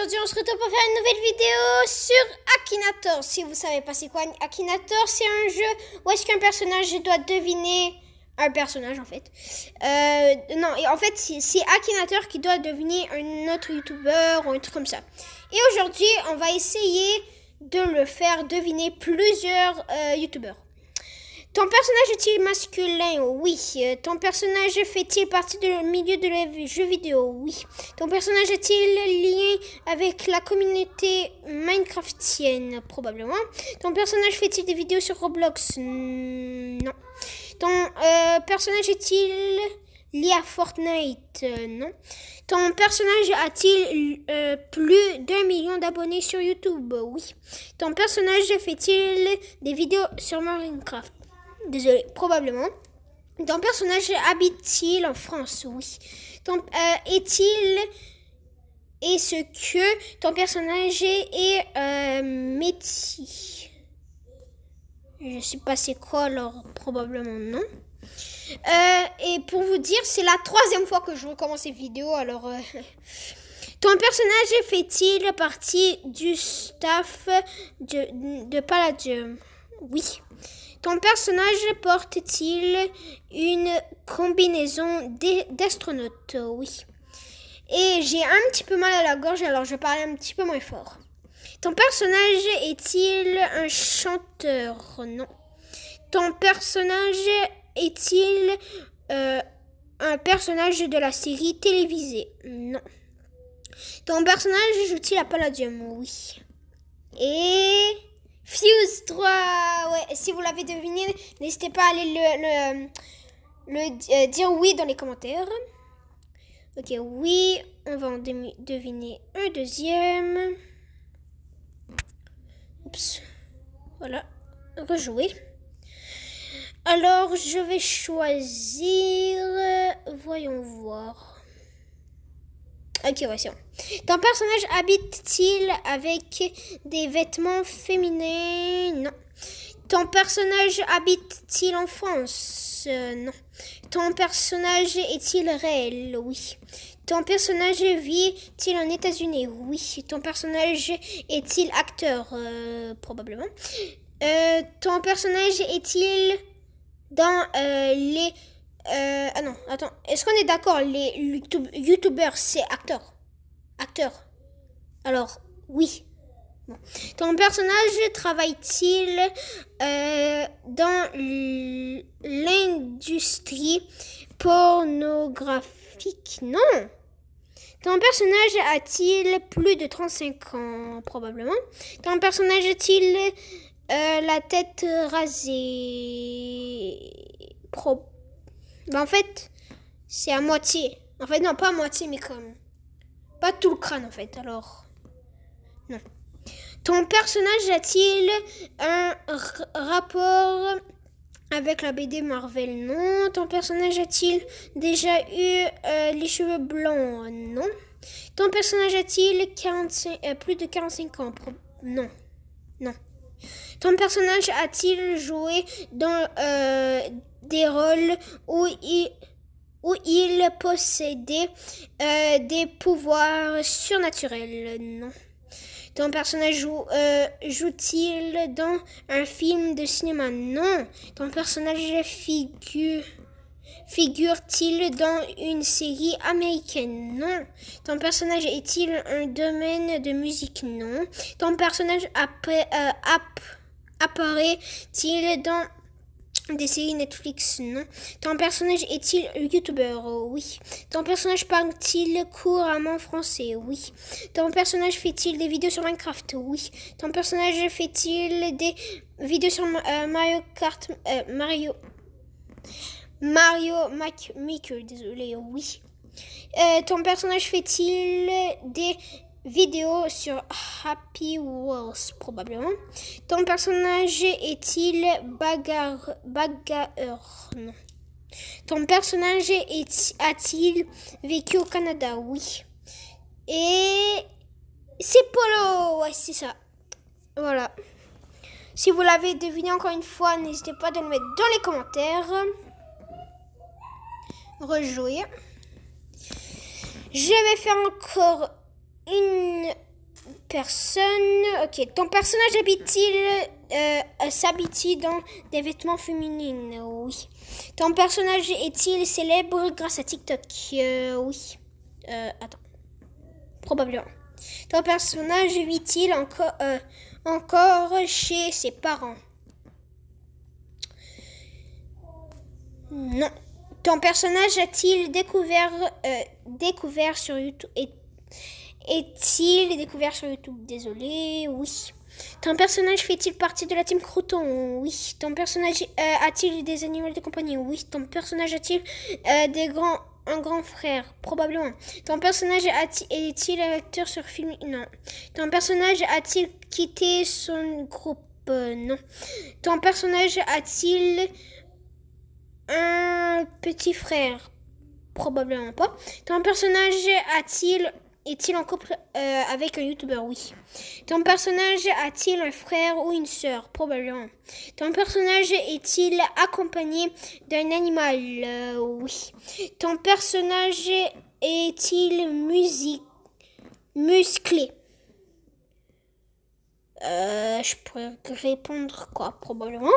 aujourd'hui on se retrouve pour faire une nouvelle vidéo sur Akinator. Si vous savez pas c'est quoi Akinator, c'est un jeu où est-ce qu'un personnage doit deviner un personnage en fait. Non, et en fait c'est Akinator qui doit deviner un autre youtubeur ou un truc comme ça. Et aujourd'hui on va essayer de le faire deviner plusieurs youtubeurs. Ton personnage est-il masculin? Oui. Ton personnage fait-il partie du milieu de les jeux vidéo? Oui. Ton personnage est-il lié avec la communauté minecraftienne? Probablement. Ton personnage fait-il des vidéos sur Roblox? Non. Ton personnage est-il lié à Fortnite? Non. Ton personnage a-t-il plus d'1 million d'abonnés sur YouTube? Oui. Ton personnage fait-il des vidéos sur Minecraft? Désolé, probablement. Ton personnage habite-t-il en France? Oui. Est-ce que ton personnage est métier? Je sais pas c'est quoi, alors probablement non. Et pour vous dire, c'est la 3e fois que je recommence ces vidéos, alors... Ton personnage fait-il partie du staff de Palladium? Oui. Ton personnage porte-t-il une combinaison d'astronaute? Oui. Et j'ai un petit peu mal à la gorge, alors je parle un petit peu moins fort. Ton personnage est-il un chanteur? Non. Ton personnage est-il un personnage de la série télévisée? Non. Ton personnage joue-t-il à Palladium? Oui. Et... Fuse 3, ouais, si vous l'avez deviné, n'hésitez pas à aller dire oui dans les commentaires. Ok, oui, on va en deviner un deuxième. Oups, voilà, rejouer. Alors, je vais choisir, voyons voir. Ok, ouais, c'est bon. Ton personnage habite-t-il avec des vêtements féminins? Non. Ton personnage habite-t-il en France? Non. Ton personnage est-il réel? Oui. Ton personnage vit-il en États-Unis? Oui. Ton personnage est-il acteur? Probablement. Ton personnage est-il dans les... ah non, attends. Est-ce qu'on est d'accord? Les youtubeurs, c'est acteur. Acteur. Alors, oui. Bon. Ton personnage travaille-t-il dans l'industrie pornographique? Non. Ton personnage a-t-il plus de 35 ans? Probablement. Ton personnage a-t-il la tête rasée? Ben, en fait, c'est à moitié. En fait, non, pas à moitié, mais comme... Pas tout le crâne, en fait, alors... Non. Ton personnage a-t-il un rapport avec la BD Marvel? Non. Ton personnage a-t-il déjà eu les cheveux blancs? Non. Ton personnage a-t-il plus de 45 ans? Non. Non. Ton personnage a-t-il joué dans des rôles où il possédait des pouvoirs surnaturels? Non. Ton personnage joue-t-il dans un film de cinéma? Non. Ton personnage figure-t-il dans une série américaine? Non. Ton personnage est-il un domaine de musique? Non. Ton personnage apparaît-il dans des séries Netflix? Non. Ton personnage est-il youtubeur? Oui. Ton personnage parle-t-il couramment français? Oui. Ton personnage fait-il des vidéos sur Minecraft? Oui. Ton personnage fait-il des vidéos sur Mario Kart? Mario Maker, désolé, oui. Ton personnage fait-il des vidéos sur Happy Wheels? Probablement. Ton personnage est-il bagarreur? Non. Ton personnage a-t-il vécu au Canada? Oui. Et c'est Polo, ouais, c'est ça. Voilà. Si vous l'avez deviné encore une fois, n'hésitez pas à le mettre dans les commentaires. Rejouer. Je vais faire encore une personne. Ok. Ton personnage s'habille-t-il dans des vêtements féminins? Oui. Ton personnage est-il célèbre grâce à TikTok? Oui. Attends. Probablement. Ton personnage vit-il encore chez ses parents? Non. Ton personnage a-t-il découvert sur YouTube? Est-il découvert sur YouTube? Désolé. Oui. Ton personnage fait-il partie de la team Crouton? Oui. Ton personnage a-t-il des animaux de compagnie? Oui. Ton personnage a-t-il un grand frère? Probablement. Ton personnage est-il un acteur sur film? Non. Ton personnage a-t-il quitté son groupe? Non. Ton personnage a-t-il un petit frère? Probablement pas. Ton personnage est-il en couple avec un youtubeur? Oui. Ton personnage a-t-il un frère ou une sœur? Probablement. Ton personnage est-il accompagné d'un animal? Oui. Ton personnage est-il musclé? Je pourrais répondre quoi? Probablement.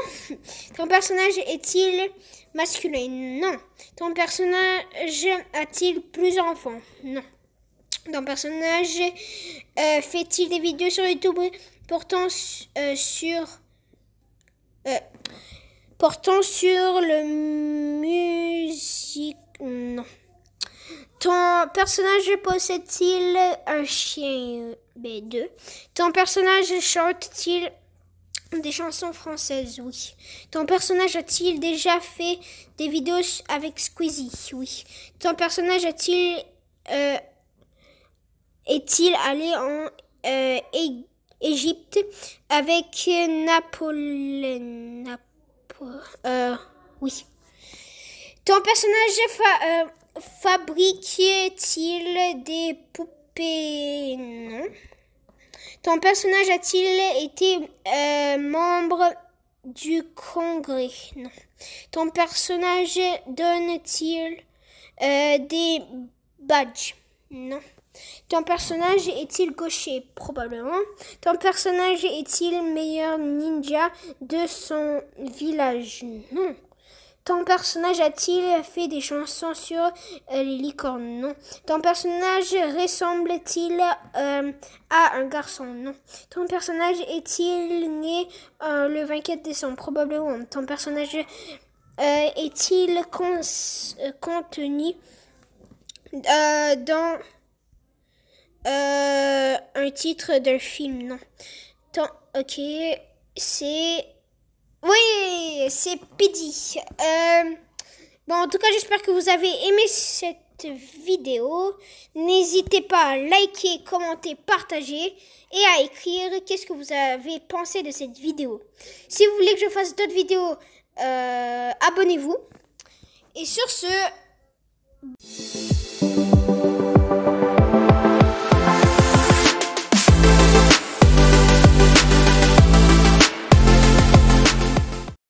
Ton personnage est-il masculin? Non. Ton personnage a-t-il plusieurs enfants? Non. Ton personnage fait-il des vidéos sur YouTube portant sur le musique? Non. Ton personnage possède-t-il un chien? B2. Ton personnage chante-t-il des chansons françaises? Oui. Ton personnage a-t-il déjà fait des vidéos avec Squeezie? Oui. Ton personnage est-il allé en Égypte avec Napoléon? Oui. Ton personnage fabrique-t-il des poupées? Non. Ton personnage a-t-il été membre du Congrès? Non. Ton personnage donne-t-il des badges? Non. Ton personnage est-il gaucher? Probablement. Ton personnage est-il meilleur ninja de son village? Non. Ton personnage a-t-il fait des chansons sur les licornes? Non. Ton personnage ressemble-t-il à un garçon? Non. Ton personnage est-il né le 24 décembre? Probablement. Ton personnage est-il contenu dans un titre d'un film? Non. Ok, c'est... Oui, c'est Pidi. Bon, en tout cas, j'espère que vous avez aimé cette vidéo. N'hésitez pas à liker, commenter, partager et à écrire qu'est-ce que vous avez pensé de cette vidéo. Si vous voulez que je fasse d'autres vidéos, abonnez-vous. Et sur ce...